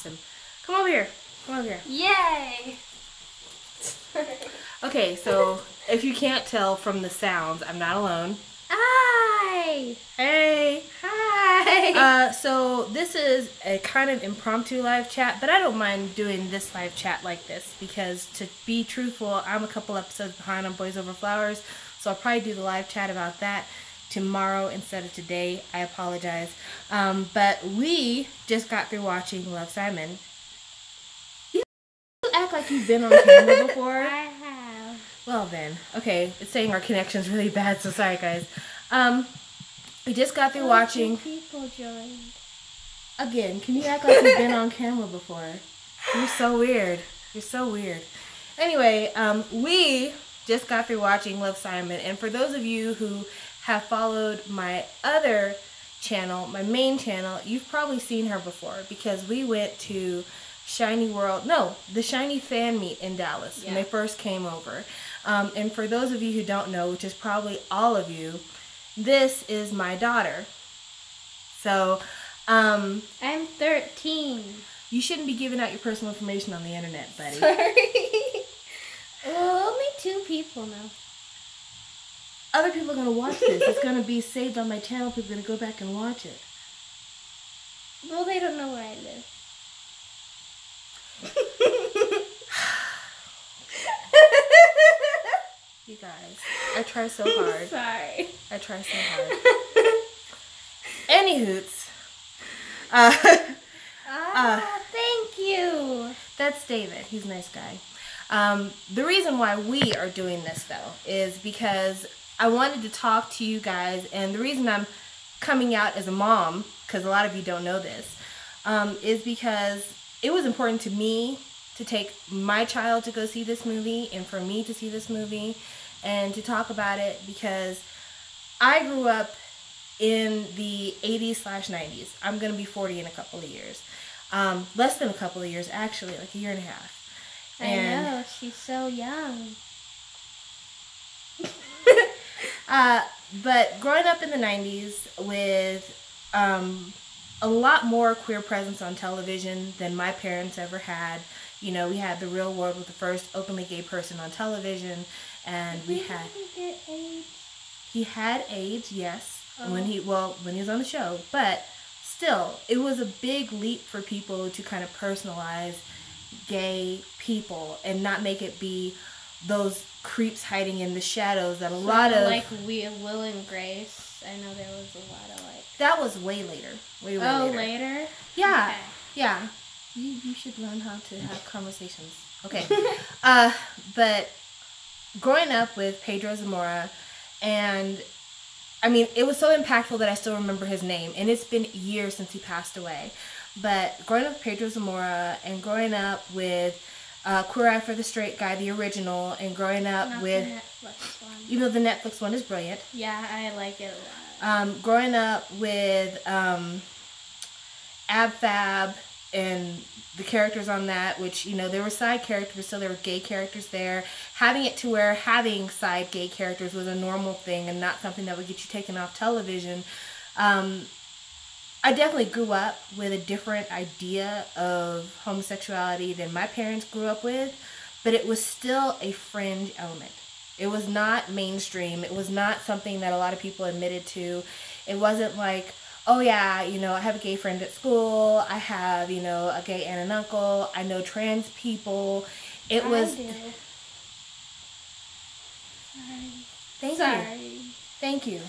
Awesome. Come over here. Come over here. Yay! Okay, so if you can't tell from the sounds, I'm not alone. Hi! Hey! Hi! So this is a kind of impromptu live chat, but I don't mind doing this live chat like this because, to be truthful, I'm a couple episodes behind on Boys Over Flowers, so I'll probably do the live chat about that tomorrow instead of today. I apologize. But we just got through watching Love, Simon. You act like you've been on camera before. I have. Well then, okay, it's saying our connection's really bad, so sorry guys. We just got through watching. People joined. Again, can you act like you've been on camera before? You're so weird. You're so weird. Anyway, we just got through watching Love, Simon, and for those of you who have followed my other channel, my main channel, you've probably seen her before because we went to the Shiny fan meet in Dallas when they first came over. And for those of you who don't know, which is probably all of you, this is my daughter. So, I'm 13. you shouldn't be giving out your personal information on the internet, buddy. Sorry. Well, only 2 people know. Other people are going to watch this. It's going to be saved on my channel. People are going to go back and watch it. Well, they don't know where I live. You guys, I try so hard. Sorry. I try so hard. Anywhoots. Thank you. That's David. He's a nice guy. The reason why we are doing this, though, is because I wanted to talk to you guys, and the reason I'm coming out as a mom, because a lot of you don't know this, is because it was important to me to take my child to go see this movie and for me to see this movie and to talk about it because I grew up in the 80s/90s. I'm going to be 40 in a couple of years. Less than a couple of years, actually, like a year and a half. I know, she's so young. But growing up in the 90s with a lot more queer presence on television than my parents ever had. You know, we had The Real World with the first openly gay person on television, and we had... Get AIDS? He had AIDS, yes, when he was on the show, but still, it was a big leap for people to kind of personalize gay people and not make it be those creeps hiding in the shadows that a lot of... Like Will and Grace. I know there was a lot of like... That was way later. Way later. Later? Yeah. Okay. Yeah. You should learn how to have conversations. Okay. But growing up with Pedro Zamora, and I mean, it was so impactful that I still remember his name, and it's been years since he passed away. But growing up with Pedro Zamora and growing up with Queer Eye for the Straight Guy, the original, and growing up Not with... the Netflix one. Even though the Netflix one is brilliant. Yeah, I like it a lot. Growing up with Ab Fab and the characters on that, which, you know, there were side characters, so there were gay characters there. Having it to where having side gay characters was a normal thing and not something that would get you taken off television. I definitely grew up with a different idea of homosexuality than my parents grew up with, but it was still a fringe element. It was not mainstream. It was not something that a lot of people admitted to. It wasn't like, oh yeah, you know, I have a gay friend at school. I have, you know, a gay aunt and uncle. I know trans people. I do. Thank you.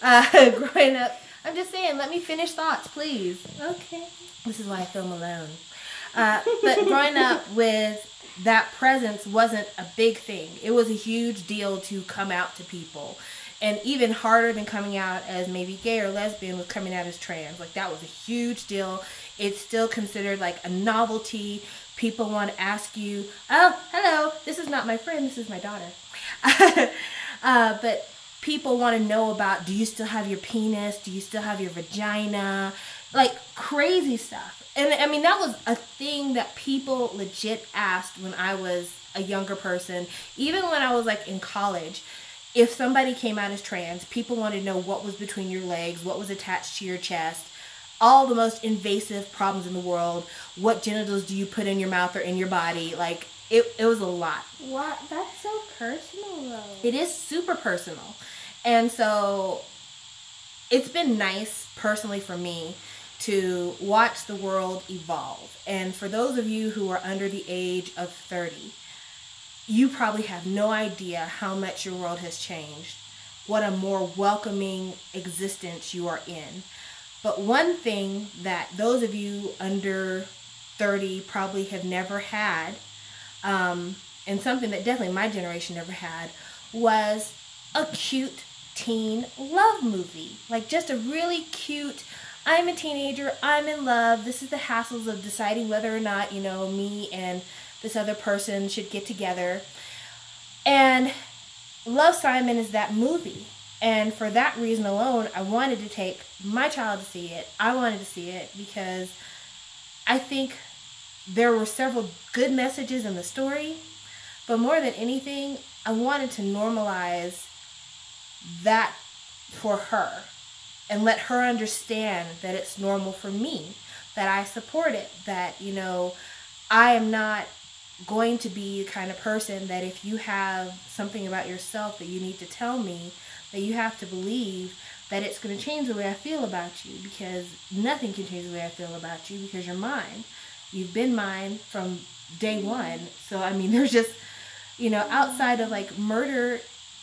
Growing up, I'm just saying, let me finish thoughts, please. Okay. This is why I film alone. But growing up with that presence wasn't a big thing. It was a huge deal to come out to people. And even harder than coming out as maybe gay or lesbian was coming out as trans. Like, that was a huge deal. It's still considered like a novelty. People want to ask you, oh, hello, this is not my friend, this is my daughter. But people want to know about, do you still have your penis? Do you still have your vagina? Like, crazy stuff. And I mean, that was a thing that people legit asked when I was a younger person. Even when I was like in college, if somebody came out as trans, people wanted to know what was between your legs, what was attached to your chest. all the most invasive problems in the world. What genitals do you put in your mouth or in your body? Like, it was a lot. What? That's so personal, though. It is super personal. And so it's been nice personally for me to watch the world evolve. And for those of you who are under the age of 30, you probably have no idea how much your world has changed, what a more welcoming existence you are in. But one thing that those of you under 30 probably have never had, and something that definitely my generation never had, was a cute teen love movie. Like, just a really cute, I'm a teenager, I'm in love, this is the hassles of deciding whether or not, me and this other person should get together. And Love, Simon is that movie. And for that reason alone, I wanted to take my child to see it. I wanted to see it because I think there were several good messages in the story. But more than anything, I wanted to normalize that for her and let her understand that it's normal for me, that I support it, that, I am not going to be the kind of person that if you have something about yourself that you need to tell me, that you have to believe that it's going to change the way I feel about you, because nothing can change the way I feel about you because you're mine. You've been mine from day one. So, there's just, outside of like murder,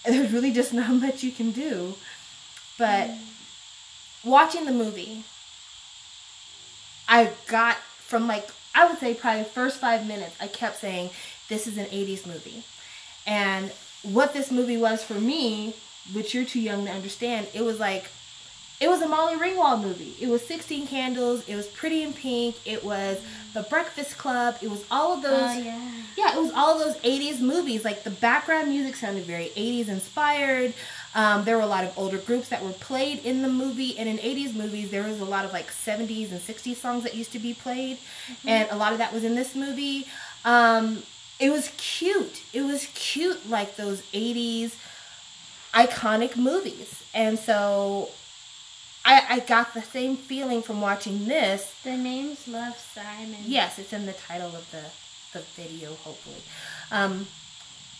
there's really just not much you can do. But watching the movie, I got from I would say probably the first 5 minutes, I kept saying, this is an 80s movie. And what this movie was for me, which you're too young to understand, it was a Molly Ringwald movie. It was 16 Candles. It was Pretty in Pink. It was The Breakfast Club. It was all of those. Yeah, it was all of those 80s movies. Like, the background music sounded very 80s inspired. There were a lot of older groups that were played in the movie. And in 80s movies, there was a lot of 70s and 60s songs that used to be played. Mm-hmm. And a lot of that was in this movie. It was cute. It was cute like those 80s iconic movies. And so I got the same feeling from watching this. The name's Love, Simon. Yes, it's in the title of the video, hopefully.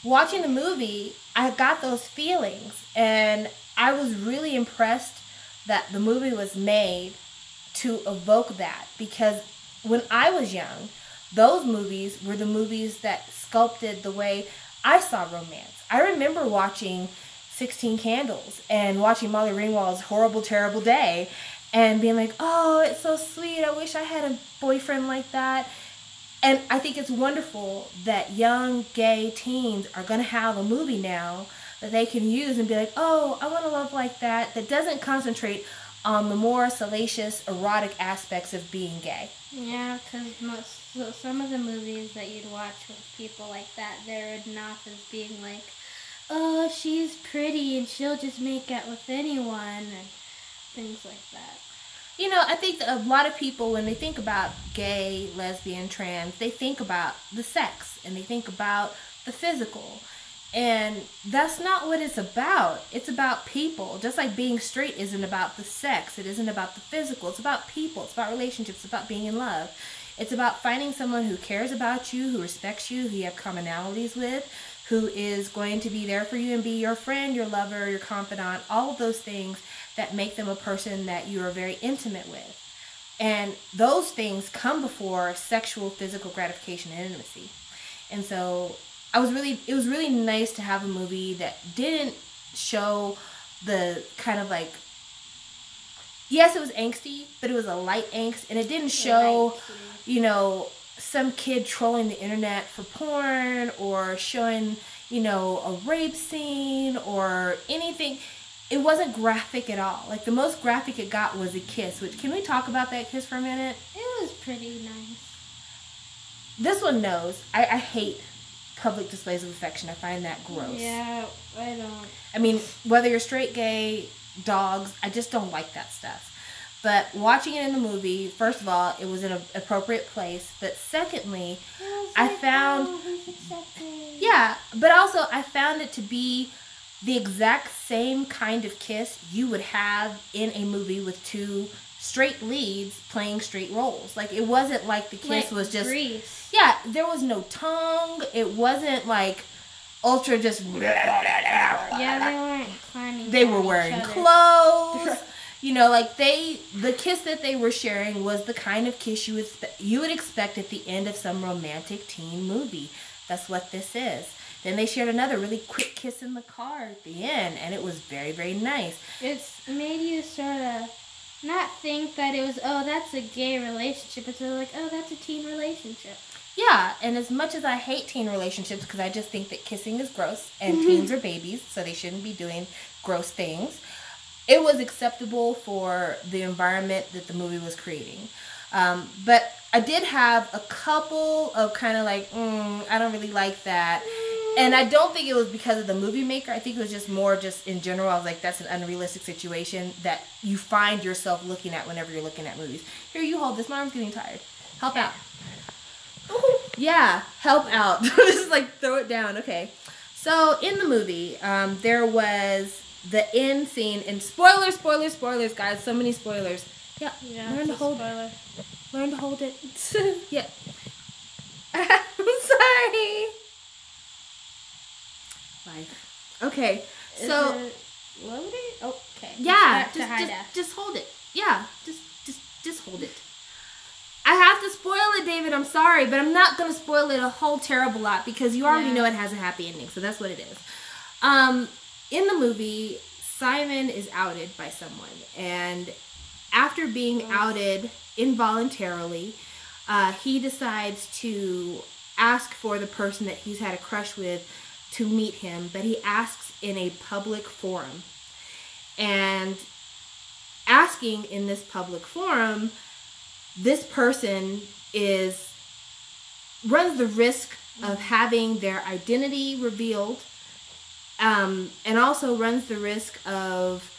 Watching the movie, I got those feelings. And I was really impressed that the movie was made to evoke that. Because when I was young, those movies were the movies that sculpted the way I saw romance. I remember watching 16 Candles and watching Molly Ringwald's Horrible, Terrible Day and being like, oh, it's so sweet. I wish I had a boyfriend like that. And I think it's wonderful that young gay teens are going to have a movie now that they can use and be like, oh, I want a love like that, that doesn't concentrate on the more salacious, erotic aspects of being gay. Yeah, because some of the movies that you'd watch with people like that, they're not as being like, oh, she's pretty and she'll just make out with anyone and things like that. I think that a lot of people, when they think about gay, lesbian, trans, they think about the sex and they think about the physical. And that's not what it's about. It's about people. Just like being straight isn't about the sex. It isn't about the physical. It's about people. It's about relationships. It's about being in love. It's about finding someone who cares about you, who respects you, who you have commonalities with, who is going to be there for you and be your friend, your lover, your confidant, all of those things that make them a person that you are very intimate with. And those things come before sexual, physical gratification and intimacy. And so it was really nice to have a movie that didn't show the kind of yes, it was angsty, but it was a light angst, and it didn't show, some kid trolling the internet for porn or showing, a rape scene or anything. It wasn't graphic at all. The most graphic it got was a kiss, which, can we talk about that kiss for a minute? It was pretty nice. This one knows. I hate public displays of affection. I find that gross. Yeah, I don't. Whether you're straight, gay, dogs, I just don't like that stuff. But watching it in the movie, first of all, it was in an appropriate place. But secondly, I found... Yeah, but also I found it to be the exact same kind of kiss you would have in a movie with two straight leads playing straight roles. Like, it wasn't like the kiss Like was just... Grease. Yeah, there was no tongue. It wasn't like ultra just... Yeah, they weren't climbing. They were down wearing each other. clothes. You know, like the kiss that they were sharing was the kind of kiss you would expect at the end of some romantic teen movie. That's what this is. Then they shared another really quick kiss in the car at the end, and it was very, very nice. It's made you sort of not think that it was, oh, that's a gay relationship. It's like, oh, that's a teen relationship. Yeah, and as much as I hate teen relationships because I just think that kissing is gross and teens are babies, so they shouldn't be doing gross things, it was acceptable for the environment that the movie was creating. But I did have a couple of kind of like, I don't really like that. And I don't think it was because of the movie maker. I think it was just more just in general. I was like, that's an unrealistic situation that you find yourself looking at whenever you're looking at movies. Here, you hold this. My arm's getting tired. Help out. Yeah, help out. Just like throw it down. Okay. So in the movie, there was the end scene. And spoilers, guys. So many spoilers. Yeah, learn to hold it. Learn to hold it. Yeah. I'm sorry. Life. Okay. So loading? Okay. yeah, Just just hold it. Yeah, just hold it. I have to spoil it, David. I'm sorry, but I'm not gonna spoil it a whole terrible lot because you already know it has a happy ending. So that's what it is. In the movie, Simon is outed by someone, and after being outed involuntarily, he decides to ask for the person that he's had a crush with to meet him, but he asks in a public forum. And asking in this public forum, this person runs the risk of having their identity revealed, and also runs the risk of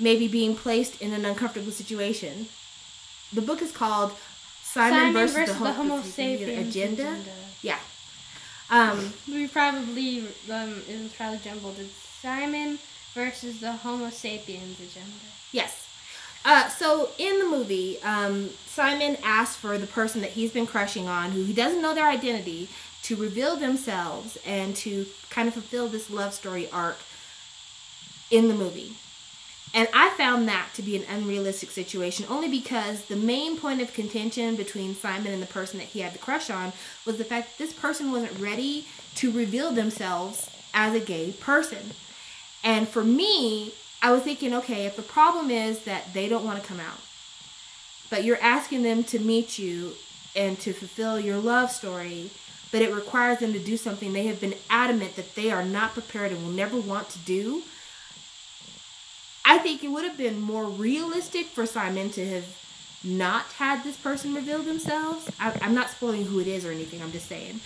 maybe being placed in an uncomfortable situation. The book is called Simon versus the Homo Sapiens Agenda. Yeah. We probably it was probably jumbled. It's Simon versus the Homo Sapiens Agenda. Yes. So in the movie, Simon asks for the person that he's been crushing on, who he doesn't know their identity, to reveal themselves and to kind of fulfill this love story arc in the movie. And I found that to be an unrealistic situation only because the main point of contention between Simon and the person that he had the crush on was the fact that this person wasn't ready to reveal themselves as a gay person. And for me, I was thinking, okay, if the problem is that they don't want to come out, but you're asking them to meet you and to fulfill your love story, but it requires them to do something they have been adamant that they are not prepared and will never want to do, I think it would have been more realistic for Simon to have not had this person reveal themselves. I'm not spoiling who it is or anything, I'm just saying.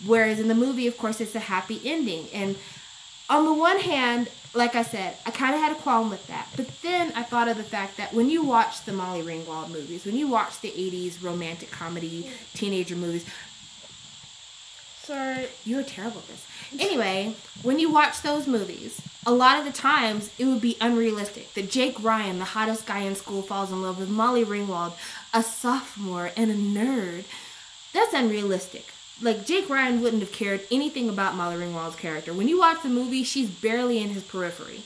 Whereas in the movie, of course, it's a happy ending. And on the one hand, like I said, I kind of had a qualm with that. But then I thought of the fact that when you watch the Molly Ringwald movies, when you watch the 80s romantic comedy teenager movies... Sorry. You're terrible at this. Anyway, when you watch those movies, a lot of the times it would be unrealistic that Jake Ryan, the hottest guy in school, falls in love with Molly Ringwald, a sophomore and a nerd. That's unrealistic. Like, Jake Ryan wouldn't have cared anything about Molly Ringwald's character. When you watch the movie, she's barely in his periphery.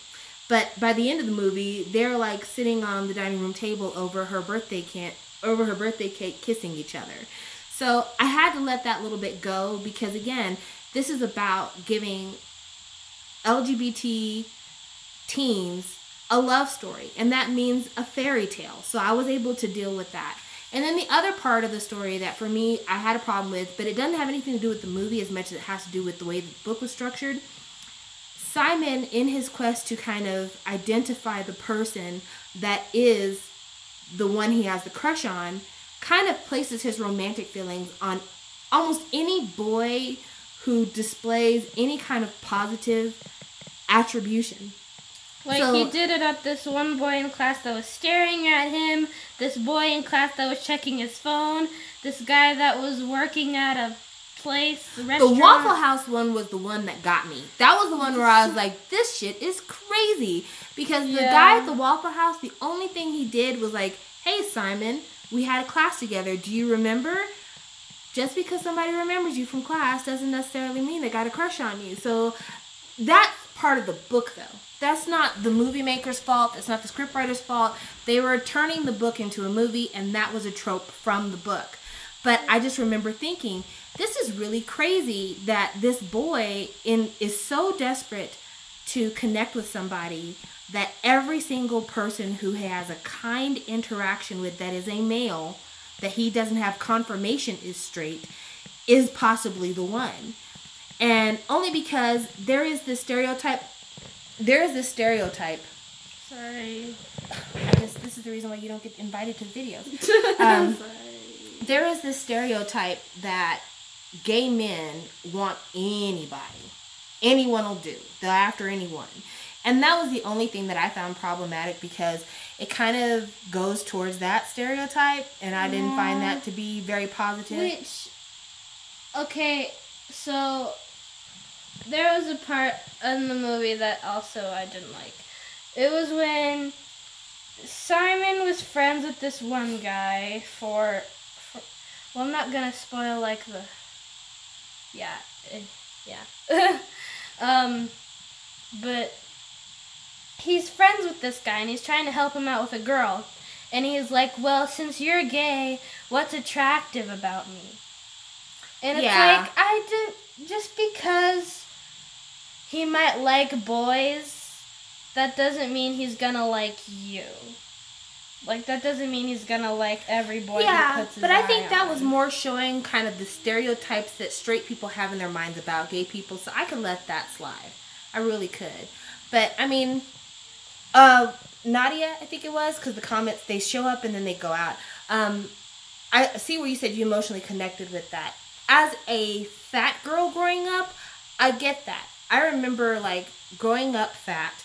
But by the end of the movie, they're like sitting on the dining room table over her birthday cake kissing each other. So I had to let that little bit go because, again, this is about giving LGBT teens a love story. And that means a fairy tale. So I was able to deal with that. And then the other part of the story that for me I had a problem with, but it doesn't have anything to do with the movie as much as it has to do with the way the book was structured. Simon, in his quest to kind of identify the person that is the one he has the crush on, kind of places his romantic feelings on almost any boy who displays any kind of positive attribution. Like, he did it at this one boy in class that was staring at him, this boy in class that was checking his phone, this guy that was working at a place, a restaurant. The Waffle House one was the one that got me. That was the one where I was like, this shit is crazy. Because the guy at the Waffle House, the only thing he did was, like, hey, Simon, we had a class together. Do you remember? Just because somebody remembers you from class doesn't necessarily mean they got a crush on you. So that's part of the book, though. That's not the movie maker's fault. It's not the scriptwriter's fault. They were turning the book into a movie, and that was a trope from the book. But I just remember thinking, this is really crazy that this boy is so desperate to connect with somebody that every single person who has a kind interaction with that is a male, that he doesn't have confirmation is straight, is possibly the one. And only because there is this stereotype. Sorry. This is the reason why you don't get invited to videos. There is this stereotype that gay men want anybody. Anyone will do. They're after anyone. And that was the only thing that I found problematic, because it kind of goes towards that stereotype, and I didn't find that to be very positive. Okay, so there was a part in the movie that also I didn't like. It was when Simon was friends with this one guy well, I'm not gonna spoil but he's friends with this guy and he's trying to help him out with a girl. And he's like, well, since you're gay, what's attractive about me? And it's like, just because he might like boys, that doesn't mean he's gonna like you. Like, that doesn't mean he's gonna like every boy he puts his eye on. I think that was more showing kind of the stereotypes that straight people have in their minds about gay people, so I could let that slide. I really could. But, I mean, Nadia, I think it was, because the comments, they show up and then they go out. I see where you said you emotionally connected with that. As a fat girl growing up, I get that. I remember, like, growing up fat,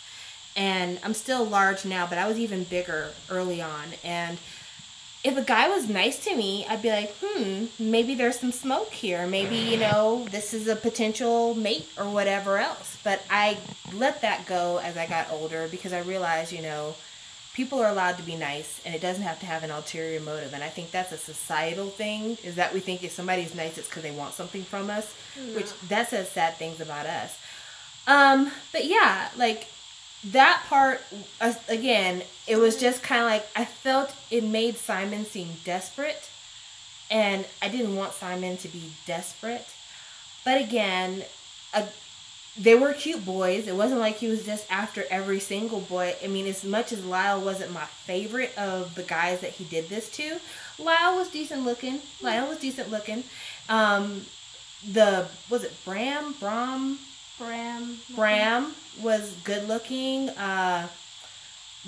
and I'm still large now, but I was even bigger early on. And if a guy was nice to me, I'd be like, maybe there's some smoke here. Maybe, this is a potential mate or whatever else. But I let that go as I got older, because I realized, people are allowed to be nice, and it doesn't have to have an ulterior motive. And I think that's a societal thing, is that we think if somebody's nice, it's because they want something from us, which that says sad things about us. But yeah, like, that part, again, it was just kind of like, I felt it made Simon seem desperate, and I didn't want Simon to be desperate. But again, they were cute boys. It wasn't like he was just after every single boy. I mean, as much as Lyle wasn't my favorite of the guys that he did this to, Lyle was decent looking. Was it Bram was good looking.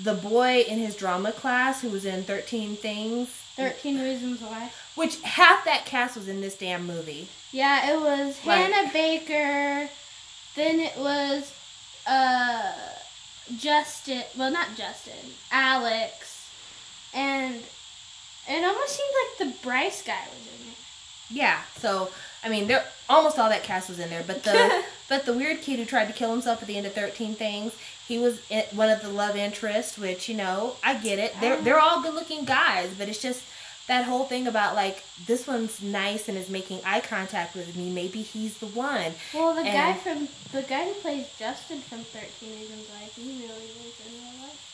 The boy in his drama class who was in 13 Reasons Why. Which half that cast was in this damn movie. Yeah, it was Hannah Baker. Then it was Alex. And it almost seemed like the Bryce guy was in it. Yeah, so, I mean, almost all that cast was in there, but the weird kid who tried to kill himself at the end of 13 Things, he was one of the love interests, which, I get it. They're all good-looking guys, but it's just that whole thing about, like, this one's nice and is making eye contact with me. Maybe he's the one. Well, the guy who plays Justin from 13 Reasons Why, he really is in real life.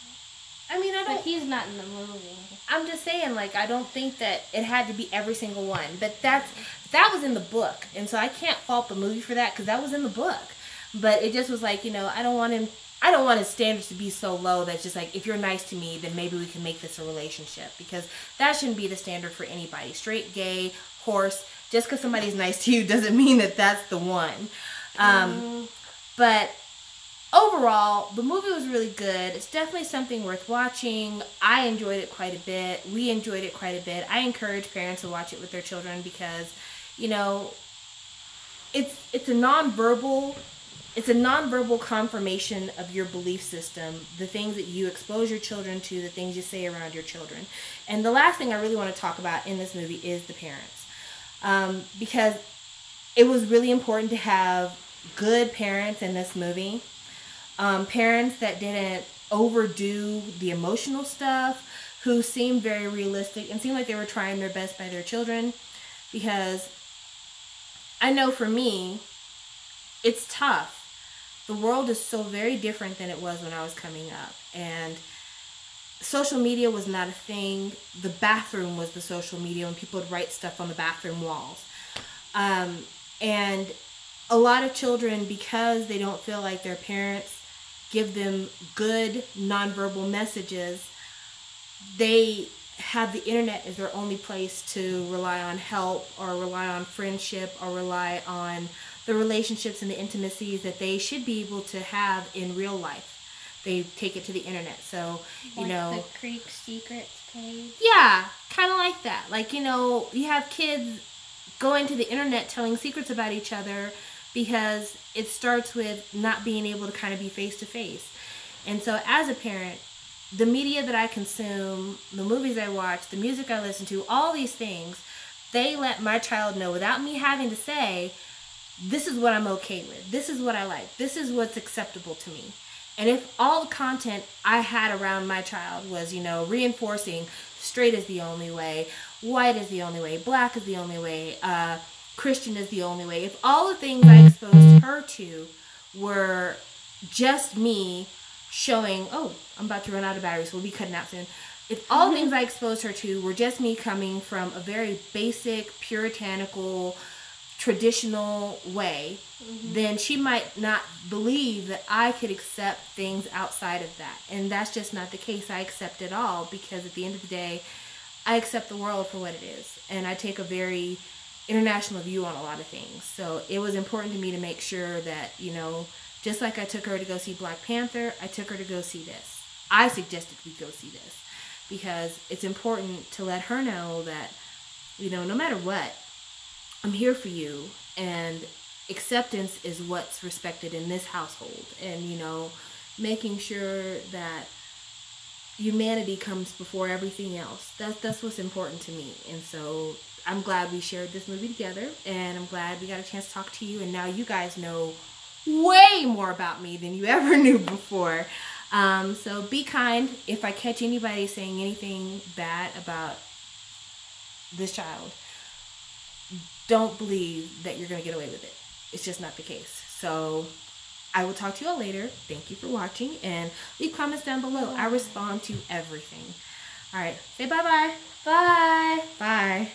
I mean, But he's not in the movie. I'm just saying, like, I don't think that it had to be every single one. But that was in the book. And so I can't fault the movie for that, because that was in the book. But it just was like, I don't want his standards to be so low that's just like, if you're nice to me, then maybe we can make this a relationship. Because that shouldn't be the standard for anybody. Straight, gay, horse. Just because somebody's nice to you doesn't mean that that's the one. But overall, the movie was really good. It's definitely something worth watching. I enjoyed it quite a bit. We enjoyed it quite a bit. I encourage parents to watch it with their children, because, it's a nonverbal confirmation of your belief system, the things that you expose your children to, the things you say around your children. And the last thing I really want to talk about in this movie is the parents. Because it was really important to have good parents in this movie. Parents that didn't overdo the emotional stuff, who seemed very realistic and seemed like they were trying their best by their children, because I know for me, it's tough. The world is so very different than it was when I was coming up. And social media was not a thing. The bathroom was the social media, when people would write stuff on the bathroom walls. And a lot of children, because they don't feel like their parents give them good nonverbal messages, they have the internet as their only place to rely on help, or rely on friendship, or rely on the relationships and the intimacies that they should be able to have in real life. They take it to the internet. So, like the Creek Secrets page. Yeah, kind of like that. Like, you have kids going to the internet telling secrets about each other, because it starts with not being able to kind of be face to face. And so as a parent, the media that I consume, the movies I watch, the music I listen to, all these things, they let my child know without me having to say, this is what I'm okay with. This is what I like. This is what's acceptable to me. And if all the content I had around my child was, reinforcing straight is the only way, white is the only way, black is the only way, Christian is the only way, if all the things I exposed her to were just me showing, oh, I'm about to run out of batteries, so we'll be cutting out soon. If all the things I exposed her to were just me coming from a very basic, puritanical, traditional way, then she might not believe that I could accept things outside of that. And that's just not the case. I accept it all, because at the end of the day, I accept the world for what it is. And I take a very international view on a lot of things. So it was important to me to make sure that, just like I took her to go see Black Panther, I took her to go see this. I suggested we go see this, because it's important to let her know that, no matter what, I'm here for you, and acceptance is what's respected in this household. And, making sure that humanity comes before everything else. That's what's important to me. And so I'm glad we shared this movie together, and I'm glad we got a chance to talk to you, and now you guys know way more about me than you ever knew before. So be kind. If I catch anybody saying anything bad about this child, don't believe that you're going to get away with it. It's just not the case. So I will talk to you all later. Thank you for watching, and leave comments down below. I respond to everything. All right. Say bye-bye. Bye. Bye.